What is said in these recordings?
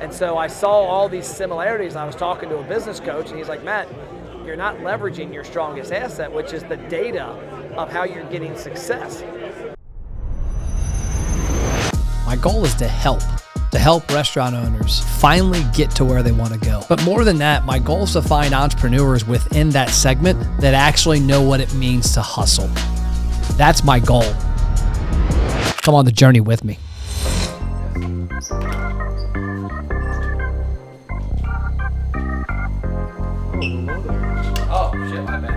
And so I saw all these similarities, and I was talking to a business coach, and he's like, Matt, you're not leveraging your strongest asset, which is the data of how you're getting success. My goal is to help restaurant owners finally get to where they want to go. But more than that, my goal is to find entrepreneurs within that segment that actually know what it means to hustle. That's my goal. Come on the journey with me. Oh, shit, my bad.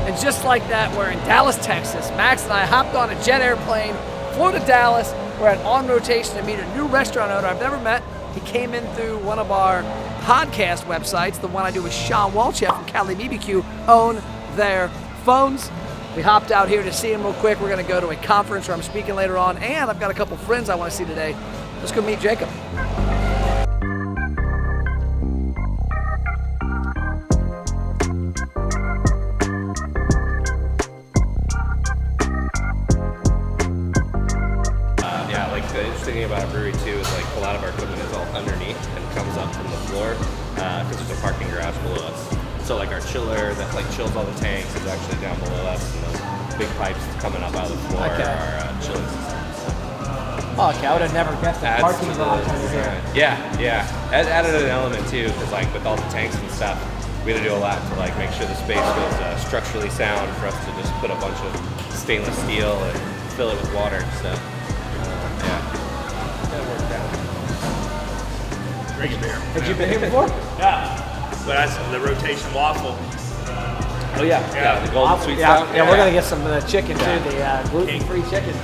And just like that, we're in Dallas, Texas. Max and I hopped on a jet airplane, flew to Dallas. We're at On Rotation to meet a new restaurant owner I've never met. He came in through one of our podcast websites, the one I do with Sean Walchef from Cali BBQ, own their phones. We hopped out here to see him real quick. We're going to go to a conference where I'm speaking later on, and I've got a couple friends I want to see today. Let's go meet Jacob. The interesting thing about a brewery too is like a lot of our equipment is all underneath and comes up from the floor because there's a parking garage below us. So like our chiller that like chills all the tanks is actually down below us, and those big pipes coming up out of the floor are chilling systems. Oh, okay, I would have never guessed that parking garage under here. Yeah. Added an element too, because like with all the tanks and stuff, we had to do a lot to like make sure the space was structurally sound for us to just put a bunch of stainless steel and fill it with water. So. That worked out. Great beer. Have you been here before? Yeah. But that's the rotation waffle. Oh yeah. The golden sweet stuff. Yeah, we're gonna get some chicken too, the gluten-free chicken.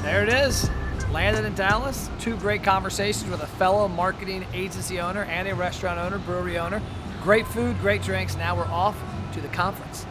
There it is, landed in Dallas. Two great conversations with a fellow marketing agency owner and a restaurant owner, brewery owner. Great food, great drinks. Now we're off to the conference.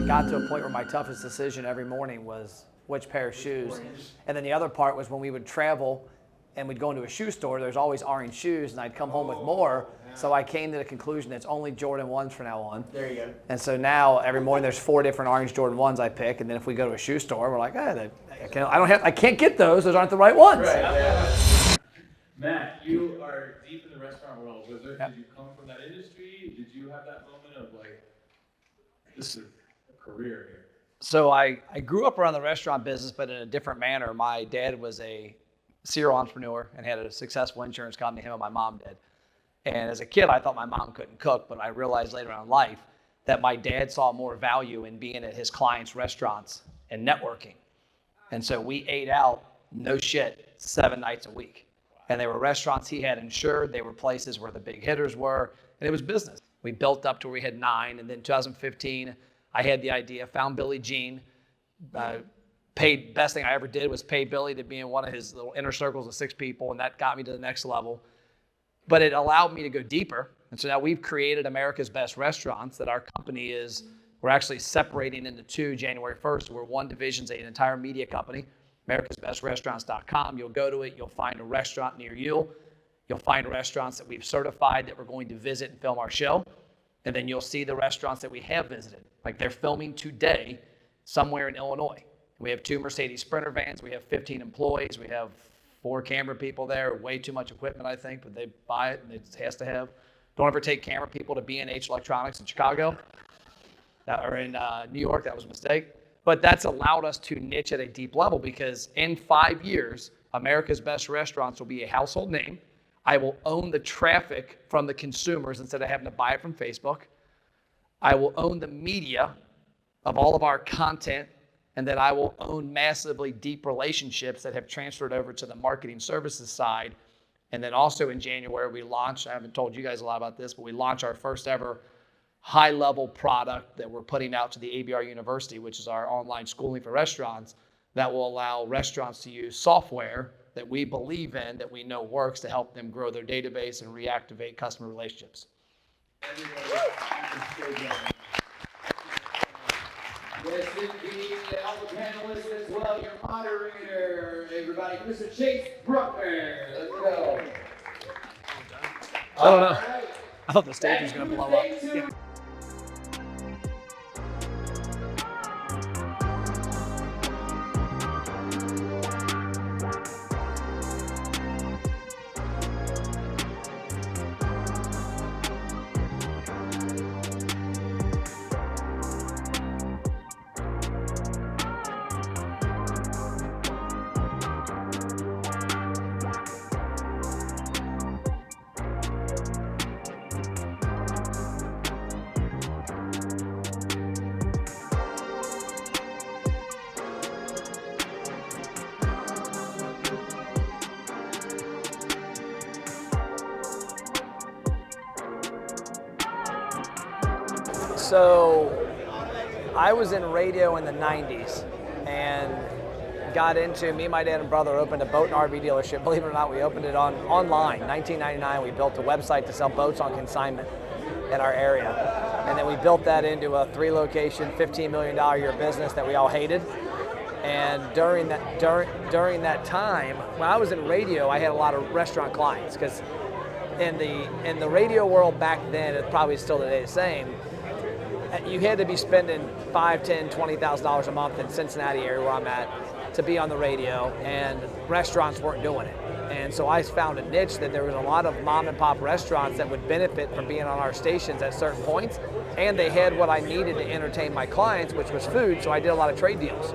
Got to a point where my toughest decision every morning was which pair of shoes. And then the other part was when we would travel and we'd go into a shoe store, there's always orange shoes, and I'd come home with more. So I came to the conclusion it's only Jordan 1s from now on. There you go. And so now every morning there's 4 different orange Jordan 1s I pick, and then if we go to a shoe store, we're like, I can't get those. Those aren't the right ones. Right. Yeah. Matt, you are deep in the restaurant world. Did you come from that industry? Did you have that moment of like, this is career here? So I grew up around the restaurant business, but in a different manner. My dad was a serial entrepreneur and had a successful insurance company, him and my mom did. And as a kid, I thought my mom couldn't cook, but I realized later on in life that my dad saw more value in being at his clients' restaurants and networking. And so we ate out, no shit, 7 nights a week. And they were restaurants he had insured. They were places where the big hitters were, and it was business. We built up to where we had 9, and then 2015, I had the idea, found Billy Jean, best thing I ever did was pay Billy to be in one of his little inner circles of 6 people, and that got me to the next level. But it allowed me to go deeper. And so now we've created America's Best Restaurants that our company is, we're actually separating into 2 January 1st. We're one division's an entire media company, americasbestrestaurants.com. You'll go to it, you'll find a restaurant near you. You'll find restaurants that we've certified that we're going to visit and film our show. And then you'll see the restaurants that we have visited. Like they're filming today somewhere in Illinois. We have 2 Mercedes Sprinter vans. We have 15 employees. We have 4 camera people there. Way too much equipment, I think, but they buy it and it has to have. Don't ever take camera people to B&H Electronics in Chicago. or in New York, that was a mistake. But that's allowed us to niche at a deep level because in 5 years, America's Best Restaurants will be a household name. I will own the traffic from the consumers instead of having to buy it from Facebook. I will own the media of all of our content, and then I will own massively deep relationships that have transferred over to the marketing services side. And then also in January, we launched, I haven't told you guys a lot about this, but we launched our first ever high-level product that we're putting out to the ABR University, which is our online schooling for restaurants, that will allow restaurants to use software that we believe in, that we know works to help them grow their database and reactivate customer relationships. Yes, indeed, all the panelists as well, your moderator, everybody, Mr. Chase Bruckner. Let's go. I don't know. I thought the stage was going to blow up. Yeah. So I was in radio in the 90s and got into, me, my dad, and brother opened a boat and RV dealership. Believe it or not, we opened it online. 1999, we built a website to sell boats on consignment in our area. And then we built that into a 3-location, $15 million a year business that we all hated. And during that time, when I was in radio, I had a lot of restaurant clients because in the radio world back then, it's probably still today the same, you had to be spending $5,000, $10,000, $20,000 a month in Cincinnati area where I'm at to be on the radio, and restaurants weren't doing it. And so I found a niche that there was a lot of mom and pop restaurants that would benefit from being on our stations at certain points, and they had what I needed to entertain my clients, which was food, so I did a lot of trade deals.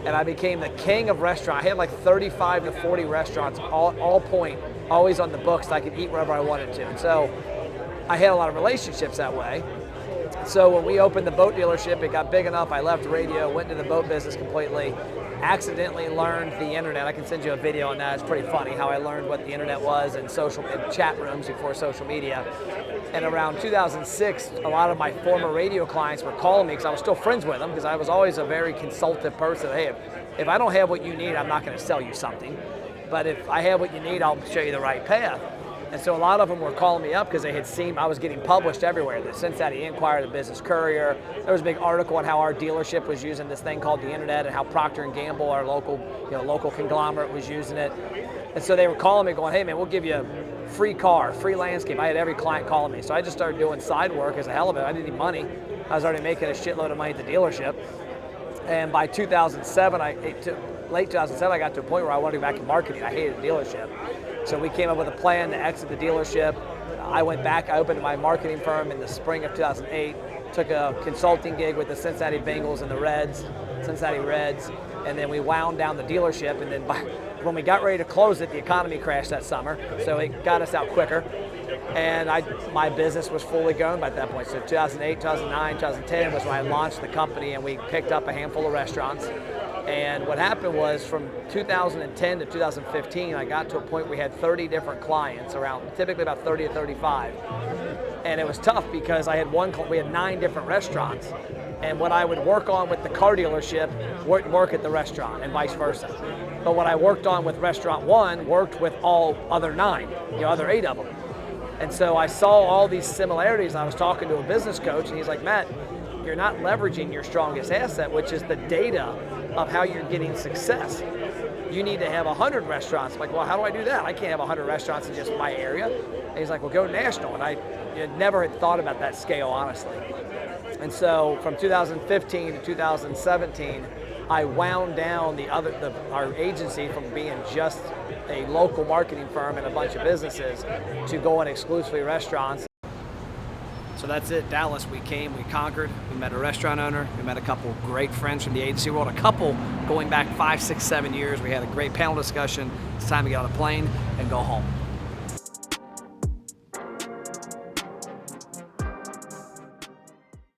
And I became the king of restaurants. I had like 35 to 40 restaurants, all point, always on the books, so I could eat wherever I wanted to. And so I had a lot of relationships that way. So when we opened the boat dealership, it got big enough, I left radio, went into the boat business completely, accidentally learned the internet. I can send you a video on that. It's pretty funny how I learned what the internet was and chat rooms before social media. And around 2006, a lot of my former radio clients were calling me because I was still friends with them because I was always a very consultative person. Hey, if I don't have what you need, I'm not going to sell you something. But if I have what you need, I'll show you the right path. And so a lot of them were calling me up because they had seen I was getting published everywhere. The Cincinnati Enquirer, the Business Courier. There was a big article on how our dealership was using this thing called the internet and how Procter & Gamble, our local conglomerate, was using it. And so they were calling me going, hey man, we'll give you a free car, free landscape. I had every client calling me. So I just started doing side work as a hell of it. I didn't need money. I was already making a shitload of money at the dealership. And by 2007, late 2007, I got to a point where I wanted to go back to marketing. I hated the dealership. So we came up with a plan to exit the dealership. I went back, I opened my marketing firm in the spring of 2008, took a consulting gig with the Cincinnati Bengals and the Cincinnati Reds, and then we wound down the dealership, and then when we got ready to close it, the economy crashed that summer, so it got us out quicker. And my business was fully going by that point. So 2008, 2009, 2010 was when I launched the company, and we picked up a handful of restaurants. And what happened was from 2010 to 2015, I got to a point where we had 30 different clients, typically about 30 to 35. And it was tough because we had 9 different restaurants. And what I would work on with the car dealership wouldn't work at the restaurant and vice versa. But what I worked on with restaurant 1 worked with all other 9, other 8 of them. And so I saw all these similarities. I was talking to a business coach and he's like, Matt, you're not leveraging your strongest asset, which is the data of how you're getting success. You need to have 100 restaurants. I'm like, well, how do I do that? I can't have 100 restaurants in just my area. And he's like, well, go national. And I never had thought about that scale, honestly. And so from 2015 to 2017, I wound down our agency from being just a local marketing firm and a bunch of businesses to going exclusively restaurants. So that's it, Dallas. We came, we conquered, we met a restaurant owner, we met a couple great friends from the agency world, a couple going back 5, 6, 7 years. We had a great panel discussion. It's time to get on a plane and go home.